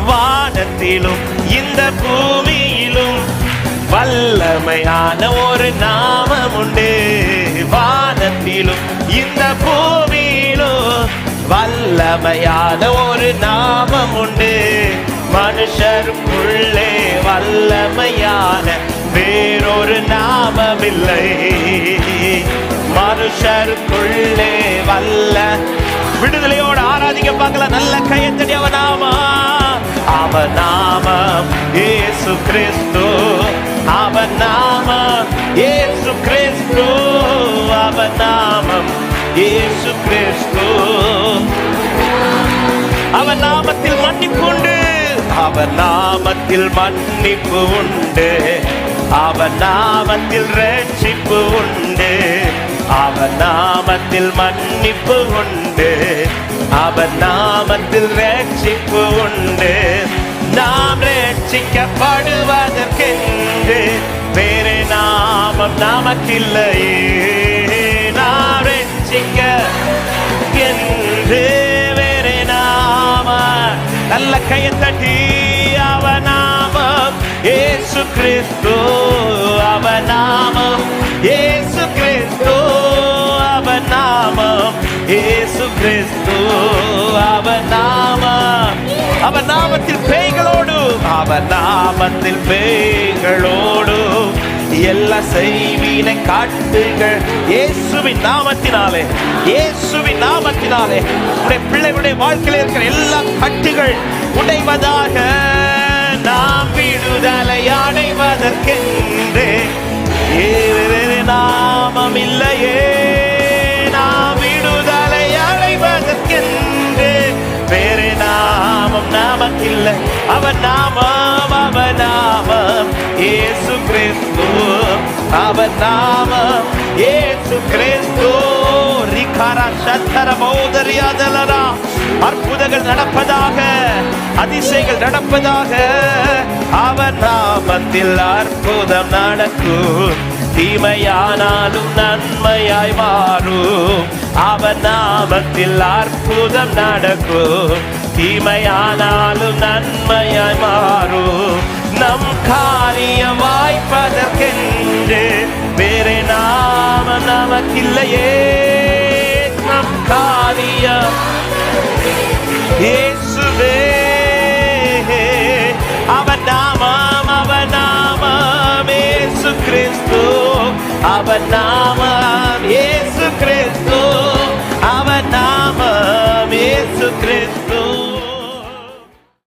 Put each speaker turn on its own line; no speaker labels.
வானத்திலும் இந்த பூமியிலும் வல்லமையான ஒரு நாமம் உண்டு. வானத்திலும் இந்த பூமியிலும் வல்லமையான ஒரு நாமம் உண்டு. மனுஷருக்குள்ளே வல்லமையான வேறொரு நாமமில்லை. மனுஷருக்குள்ளே வல்ல விடுதலையோடு ஆராதிக்க பார்க்கலாம். நல்ல கையத்தடி. அவன் நாமம், அவன் நாமம் இயேசு கிறிஸ்து. அவன் நாமம் இயேசு கிறிஸ்து. அவன் நாமம் இயேசு கிறிஸ்து. அவன் நாமத்தில் மன்னிப்பு உண்டு. அவன் நாமத்தில் மன்னிப்பு உண்டு. அவன் நாமத்தில் ரட்சிப்பு உண்டு. அவன் நாமத்தில் மன்னிப்பு உண்டு. அவன் நாமத்தில் ரட்சிப்பு உண்டு. நாம் ரட்சிக்கப்படுவதற்கென்று வேறு நாமம் நமக்கில்லையே. நாம் ரட்சிக்க என்று வேறு நாம நல்ல கையை தட்டி. அவன் நாமம் இயேசு கிறிஸ்து. அவன் நாமம் இயேசு கிறிஸ்து. அவன் நாமம் இயேசு கிறிஸ்து. அவன் நாமம், அவன் நாமத்தில் பேய்களோடு, அவன் நாமத்தில் பேய்களோடு எல்லா செய்வீனை காட்டுகள். இயேசுவின் நாமத்தினாலே, இயேசுவின் நாமத்தினாலே உடைய பிள்ளைகளுடைய வாழ்க்கையில் இருக்கிற எல்லா கட்டுகள் உடைவதாக. நாம் விடுதலை அடைவதற்கென்று வேறு நாமம் இல்லையே. நாம் விடுதலை அடைவதற்கென்று வேறு நாமம் நமக்கில்லை. அவன் நாமம், அவன் நாமம் இயேசு கிறிஸ்து. அவன் நாமம் இயேசு கிறிஸ்து. அற்புதங்கள் நடப்பதாக, அதிசயங்கள் நடப்பதாக. அவன் நாமத்தில் அற்புதம் நடக்கும். தீமையானாலும் நன்மையாய் மாறும். அவன் நாமத்தில் அற்புதம் நடக்கும். தீமையானாலும் நன்மையாய் மாறும். நம் காரியம் வாய்ப்பதற்கென்று வேறு நாமம் நமக்கில்லையே. நம் காரியம் இயேசுவே. அவன் நாமம், அவன் நாமம் இயேசு கிறிஸ்து. அவன் நாமம் இயேசு கிறிஸ்து. அவன் நாமம் இயேசு கிறிஸ்து.